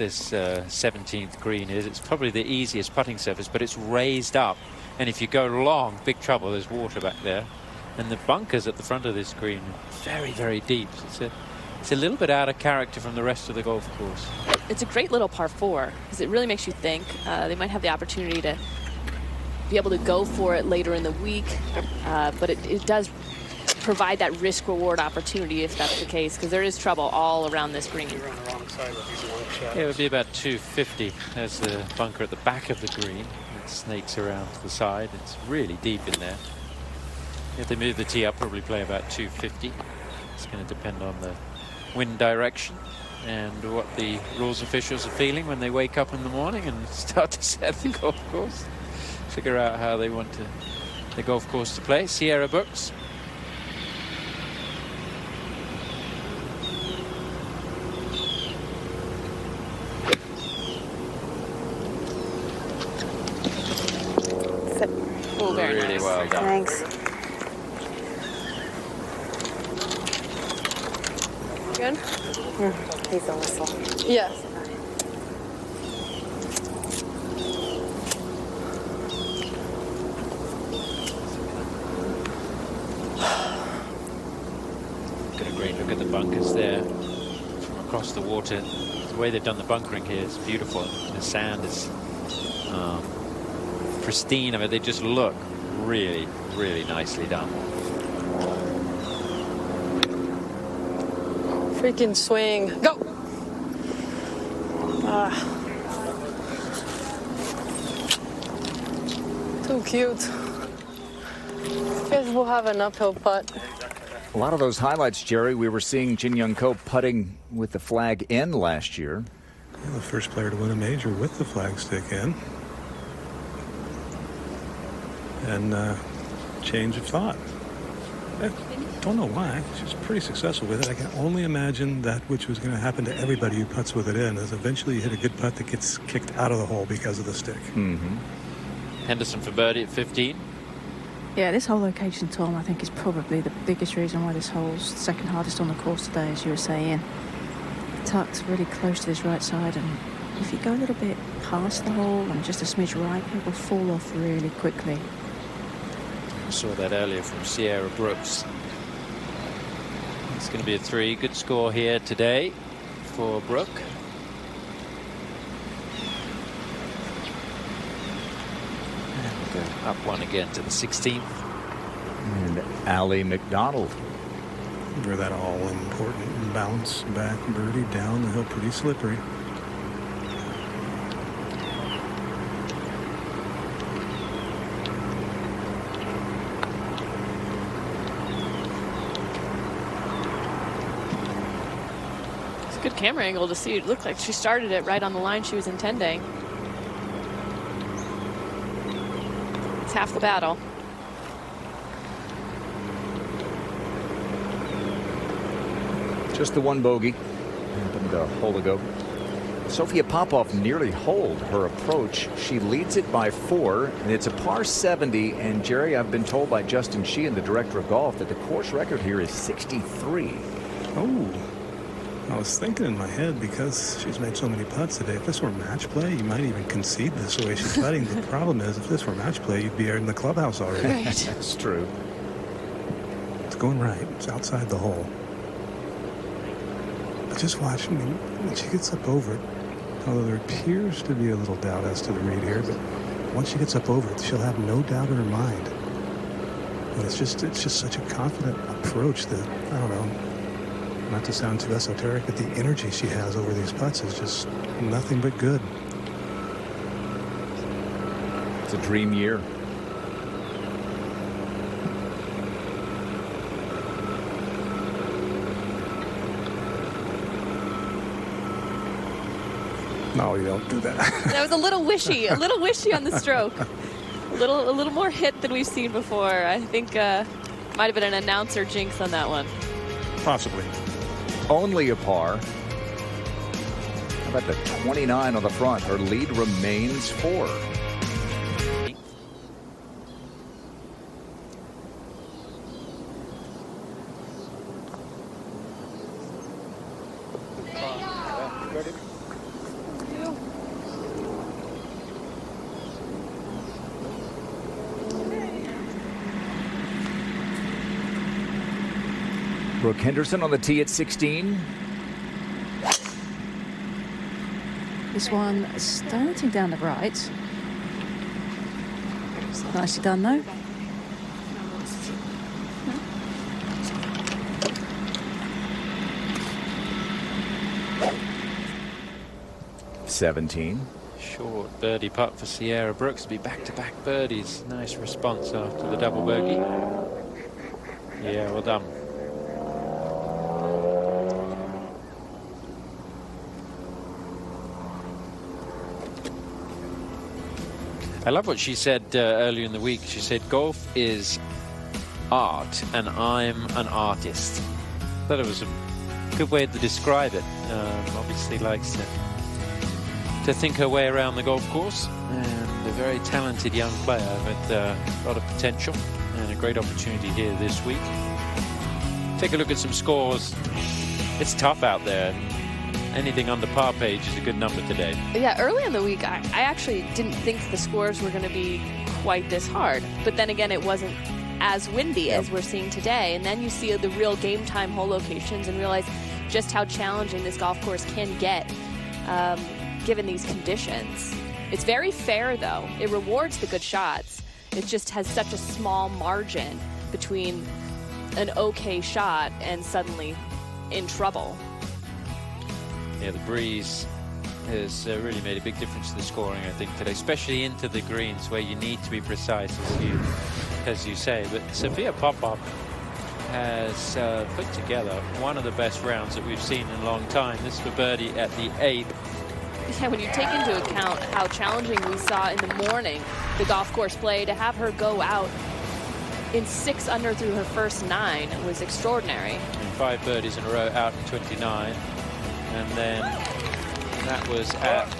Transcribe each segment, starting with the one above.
This 17th green is. It's probably the easiest putting surface, but it's raised up, and if you go long, big trouble. There's water back there, and the bunkers at the front of this green very, very deep. It's a little bit out of character from the rest of the golf course. It's a great little par 4 because it really makes you think. They might have the opportunity to be able to go for it later in the week, but it does provide that risk-reward opportunity if that's the case, because there is trouble all around this green. You're on the wrong side with these long shots. Yeah, it would be about 250. There's the bunker at the back of the green. It snakes around to the side. It's really deep in there. If they move the tee up, probably play about 250. It's going to depend on the wind direction and what the rules officials are feeling when they wake up in the morning and start to set the golf course. Figure out how they want the golf course to play. Sierra Brooks. Oh, very really nice. well done. Thanks. Good? He's a whistle. Yes. Got a great look at the bunkers there from across the water. The way they've done the bunkering here is beautiful. The sand is pristine. I mean, they just look really, really nicely done. Freaking swing. Go! Too cute. Guess we'll have an uphill putt. A lot of those highlights, Jerry, we were seeing Jin Young Ko putting with the flag in last year. Yeah, the first player to win a major with the flag stick in. And change of thought. I don't know why. She's pretty successful with it. I can only imagine that which was going to happen to everybody who puts with it in is eventually you hit a good putt that gets kicked out of the hole because of the stick. Henderson for birdie at 15. Yeah, this whole location, Tom, I think is probably the biggest reason why this hole's the second hardest on the course today, as you were saying. Tucked really close to this right side, and if you go a little bit past the hole and just a smidge right, it will fall off really quickly. I saw that earlier from Sierra Brooks. It's going to be a 3. Good score here today for Brooke. And we'll go up 1 again to the 16th. And Allie McDonald. For that all-important bounce back birdie down the hill, pretty slippery. Good camera angle to see. It looked like she started it right on the line she was intending. It's half the battle. Just the one bogey. Happened a hole ago. Sophia Popov nearly holed her approach. She leads it by 4, and it's a par 70. And Jerry, I've been told by Justin Sheehan, the director of golf, that the course record here is 63. Oh. I was thinking in my head, because she's made so many putts today, if this were match play, you might even concede this the way she's putting. The problem is, if this were match play, you'd be in the clubhouse already. Right. That's true. It's going right. It's outside the hole. But just watch when she gets up over it, although there appears to be a little doubt as to the read here, but once she gets up over it, she'll have no doubt in her mind. And it's just such a confident approach that, I don't know, not to sound too esoteric, but the energy she has over these putts is just nothing but good. It's a dream year. No, you don't do that. That was a little wishy on the stroke. A little more hit than we've seen before. I think might have been an announcer jinx on that one. Possibly. Only a par. How about the 29 on the front? Her lead remains 4. Brooke Henderson on the tee at 16. This one starting down the right. Nicely done, though. Short birdie putt for Sierra Brooks. Be back-to-back birdies. Nice response after the double bogey. Yeah, well done. I love what she said earlier in the week. She said, golf is art and I'm an artist. I thought it was a good way to describe it. Obviously likes to think her way around the golf course, and a very talented young player with a lot of potential and a great opportunity here this week. Take a look at some scores. It's tough out there. Anything under par page is a good number today. Yeah, early in the week, I actually didn't think the scores were going to be quite this hard. But then again, it wasn't as windy as we're seeing today. And then you see the real game time hole locations and realize just how challenging this golf course can get given these conditions. It's very fair, though. It rewards the good shots. It just has such a small margin between an okay shot and suddenly in trouble. Yeah, the breeze has really made a big difference to the scoring, I think, today, especially into the greens where you need to be precise, as you say. But Sophia Popov has put together one of the best rounds that we've seen in a long time. This for birdie at the 8th. Yeah, when you take into account how challenging we saw in the morning the golf course play, to have her go out in 6 under through her first 9 was extraordinary. And 5 birdies in a row out in 29. And then that was at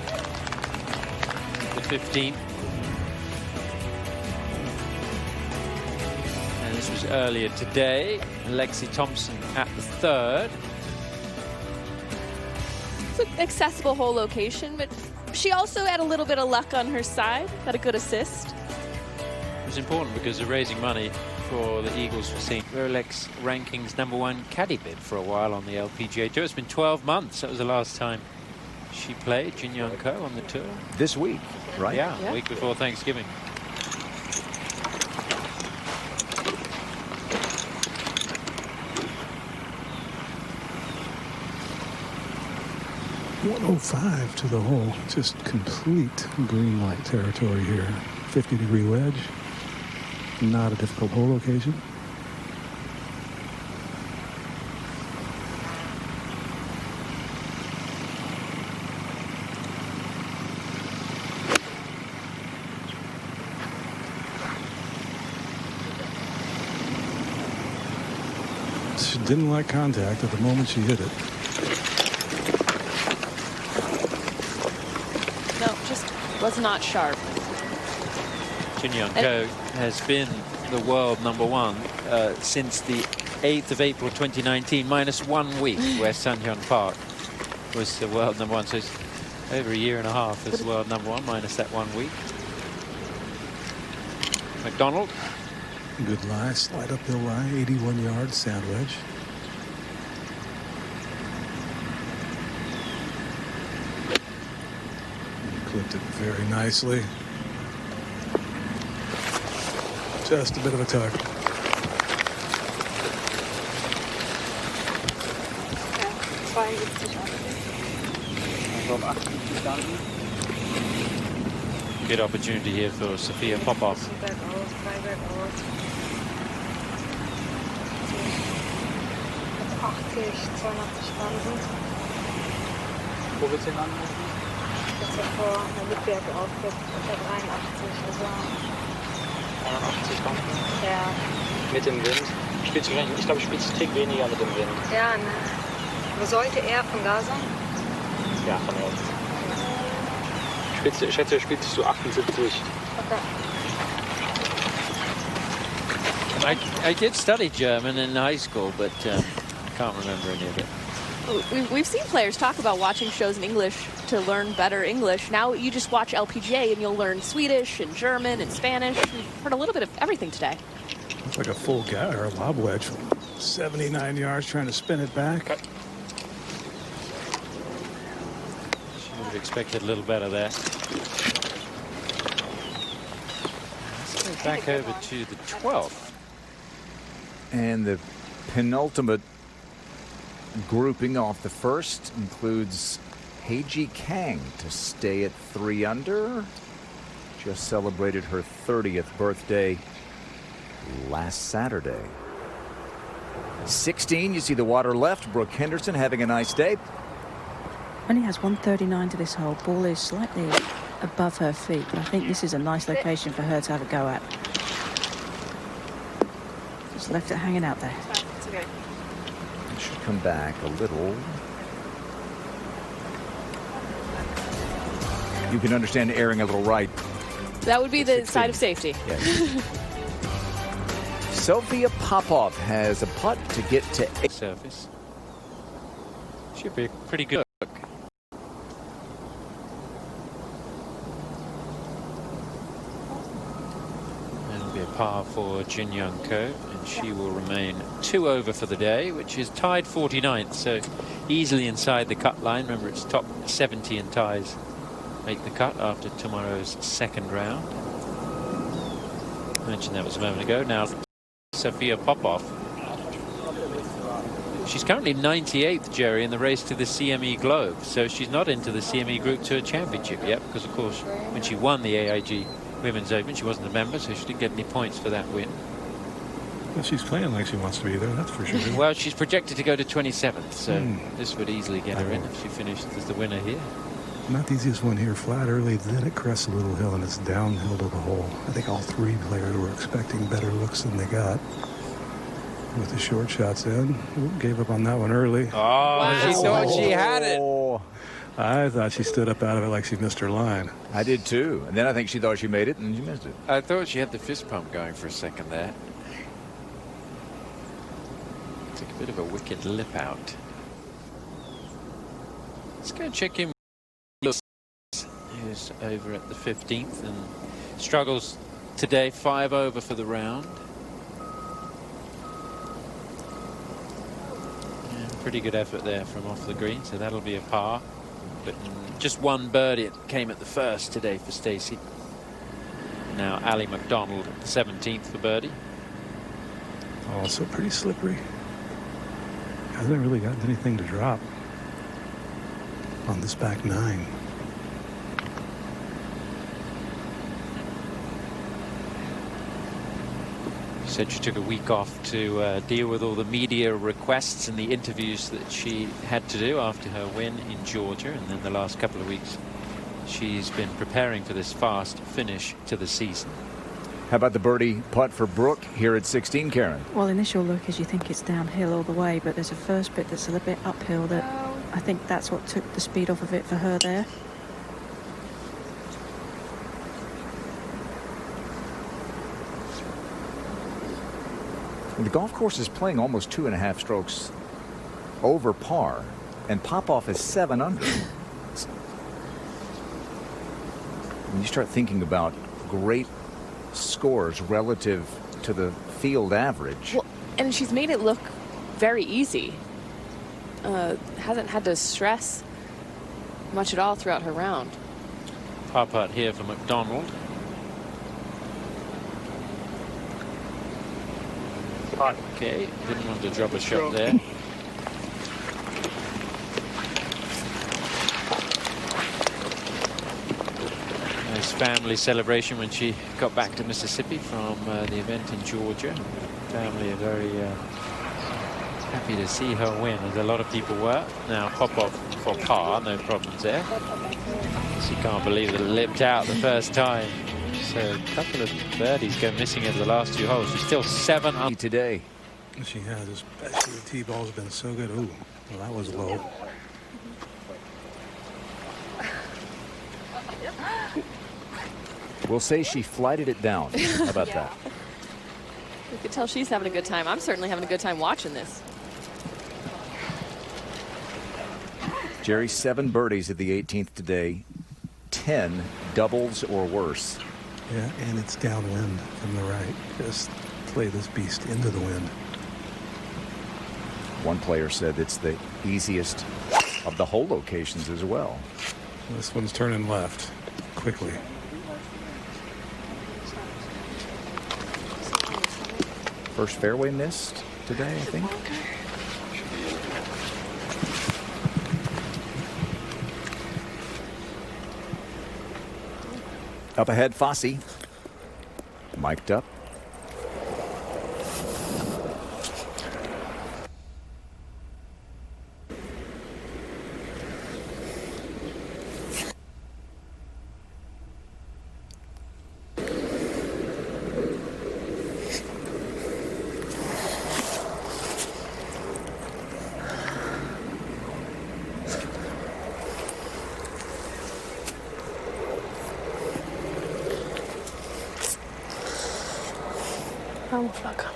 the 15th. And this was earlier today. Lexi Thompson at the 3rd. It's an accessible hole location, but she also had a little bit of luck on her side. Got a good assist. It was important because they're raising money for the Eagles for seeing Rolex rankings #1 caddy bid for a while on the LPGA Tour. It's been 12 months. That was the last time she played, Jin Young Ko, on the tour. This week, right? Yeah, week before Thanksgiving. .105 to the hole. Just complete green light territory here. 50-degree wedge. Not a difficult hole location. She didn't like contact at the moment she hit it. No, just was not sharp. Jin Young Ko has been the world #1 since the 8th of April 2019, minus 1 week, where Sunhyun Park was the world #1. So it's over a year and a half as the world #1, minus that 1 week. McDonald. Good lie, slide uphill lie, 81 yards, sand wedge. Clipped it very nicely. Just a bit of a tug. Good opportunity here for Sophia Popov. Wo willst du hin anrufen? Jetzt davor, der Lippberg aufgibt, unter 83, also 81 Banken? Ja. Mit dem Wind? Spielst du, ich glaube, ich spiele einen Tick weniger mit dem Wind. Ja, ne. Aber sollte er von da sein? Ja, von da. Ich schätze, spielst du 78. Okay. I did study German in high school, but I can't remember any of it. We've seen players talk about watching shows in English to learn better English. Now you just watch LPGA and you'll learn Swedish and German and Spanish. We've heard a little bit of everything today. Looks like a full guy or a lob wedge. 79 yards trying to spin it back. She would have expected a little better there. Let's go back over to the 12th. And the penultimate grouping off the first includes Heiji Kang to stay at 3 under. Just celebrated her 30th birthday last Saturday. 16, you see the water left. Brooke Henderson having a nice day. Only has 139 to this hole. Ball is slightly above her feet. I think this is a nice location for her to have a go at. Just left it hanging out there. It's okay. Should come back a little. You can understand airing a little right. That would be the side of safety. Yes. Sophia Popov has a putt to get to 8. Surface. Should be pretty good. It'll be a par for Jin Young Ko, and she will remain 2 over for the day, which is tied 49th, so easily inside the cut line. Remember, it's top 70 and ties make the cut after tomorrow's second round. I mentioned that was a moment ago. Now Sophia Popov. She's currently 98th, Jerry, in the race to the CME Globe, so she's not into the CME Group Tour Championship yet, because of course when she won the AIG Women's Open she wasn't a member, so she didn't get any points for that win. Well, she's playing like she wants to be there, that's for sure. Well, she's projected to go to 27th, so this would easily get her in if she finished as the winner here. Not the easiest one here, flat early, then it crests a little hill and it's downhill to the hole. I think all 3 players were expecting better looks than they got. With the short shots in, gave up on that one early. Oh, wow. She thought she had it. I thought she stood up out of it like she missed her line. I did too. And then I think she thought she made it and she missed it. I thought she had the fist pump going for a second there. Took a bit of a wicked lip out. Let's go check in. Who's over at the 15th and struggles today, 5 over for the round. Yeah, pretty good effort there from off the green, so that'll be a par. But just 1 birdie it came at the first today for Stacey. Now Ali McDonald at the 17th for birdie. Also pretty slippery. Hasn't really gotten anything to drop on this back 9. She said she took a week off to deal with all the media requests and the interviews that she had to do after her win in Georgia, and then the last couple of weeks she's been preparing for this fast finish to the season. How about the birdie putt for Brooke here at 16, Karen? Well, initial look is you think it's downhill all the way, but there's a first bit that's a little bit uphill that I think that's what took the speed off of it for her there. The golf course is playing almost 2.5 strokes over par, and Popov is 7 under. When you start thinking about great scores relative to the field average. Well, and she's made it look very easy. Hasn't had to stress much at all throughout her round. Par putt here for McDonald. Okay, didn't want to drop a shot there. Nice family celebration when she got back to Mississippi from the event in Georgia. Family are very happy to see her win, as a lot of people were. Now Popov for par, no problems there. She can't believe that it lipped out the first time. So a couple of birdies go missing over the last 2 holes. She's still 7 under today. She has, especially the tee ball's been so good. Ooh, well, that was low. We'll say she flighted it down. How about that? You could tell she's having a good time. I'm certainly having a good time watching this. Jerry, 7 birdies at the 18th today, 10 doubles or worse. Yeah, and it's downwind from the right. Just play this beast into the wind. One player said it's the easiest of the hole locations as well. This one's turning left quickly. First fairway missed today, I think. Up ahead, Fossey. Mic'd up. Vamos, flaca.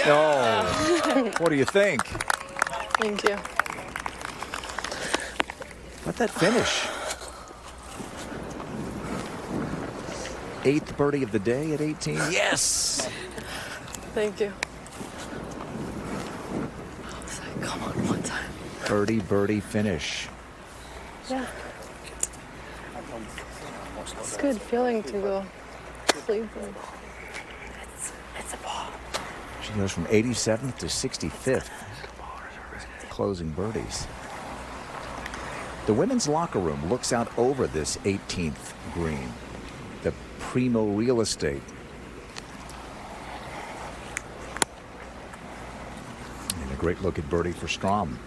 Oh, what do you think? Thank you. Let that finish. 8th birdie of the day at 18. Yes! Thank you. I was like, come on, one time. Birdie finish. Yeah. It's a good feeling to go sleep. It's a ball. She goes from 87th to 65th. Closing birdies. The women's locker room looks out over this 18th green. The primo real estate. And a great look at birdie for Strom.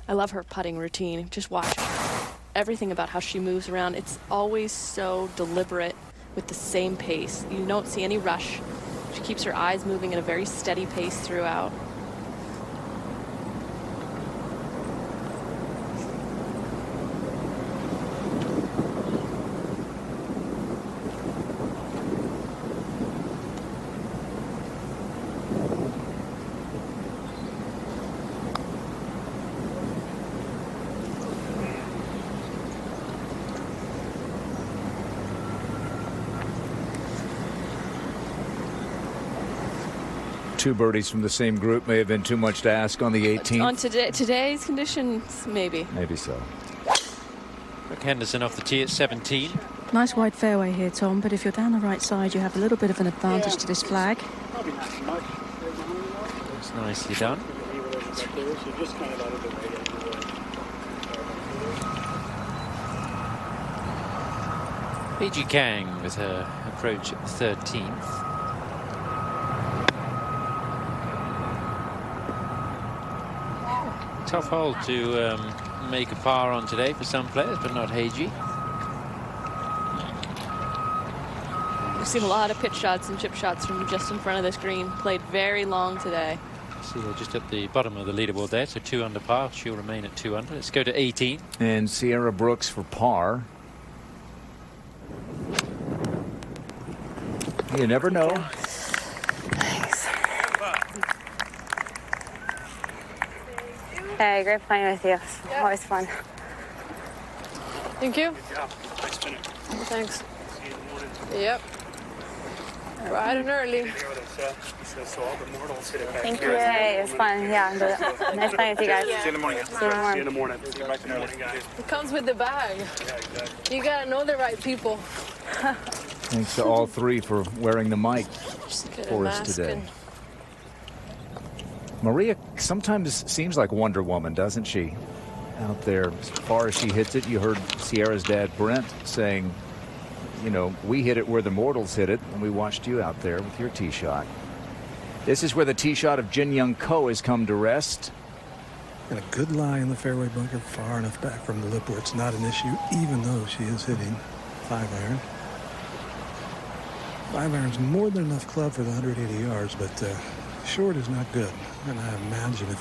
I love her putting routine. Just watch everything about how she moves around. It's always so deliberate with the same pace. You don't see any rush. She keeps her eyes moving at a very steady pace throughout. Two birdies from the same group may have been too much to ask on the 18th. On today's conditions, maybe. Maybe so. Brooke Henderson off the tee at 17. Nice wide fairway here, Tom, but if you're down the right side, you have a little bit of an advantage to this flag. That's nicely done. Beiji Kang with her approach at the 13th. Tough hole to make a par on today for some players, but not Heiji. We've seen a lot of pitch shots and chip shots from just in front of this green. Played very long today. See, they're just at the bottom of the leaderboard there, so 2 under par. She'll remain at 2 under. Let's go to 18. And Sierra Brooks for par. You never know. Thanks. Hey, great playing with you. Always fun. Thank you. Good job. Nice spinning. Thanks. Yep. Bright and early. Thank you. Hey, it was fun. Yeah, nice playing with you guys. See you in the morning. See you in the morning. See you back in the morning, guys. It comes with the bag. Yeah, exactly. You gotta know the right people. Thanks to all three for wearing the mic for us today. Maria sometimes seems like Wonder Woman, doesn't she? Out there, as far as she hits it, you heard Sierra's dad, Brent, saying, you know, we hit it where the mortals hit it, and we watched you out there with your tee shot. This is where the tee shot of Jin Young Ko has come to rest. And a good lie in the fairway bunker, far enough back from the lip where it's not an issue, even though she is hitting 5-iron. 5-iron's more than enough club for the 180 yards, but short is not good. And I imagine if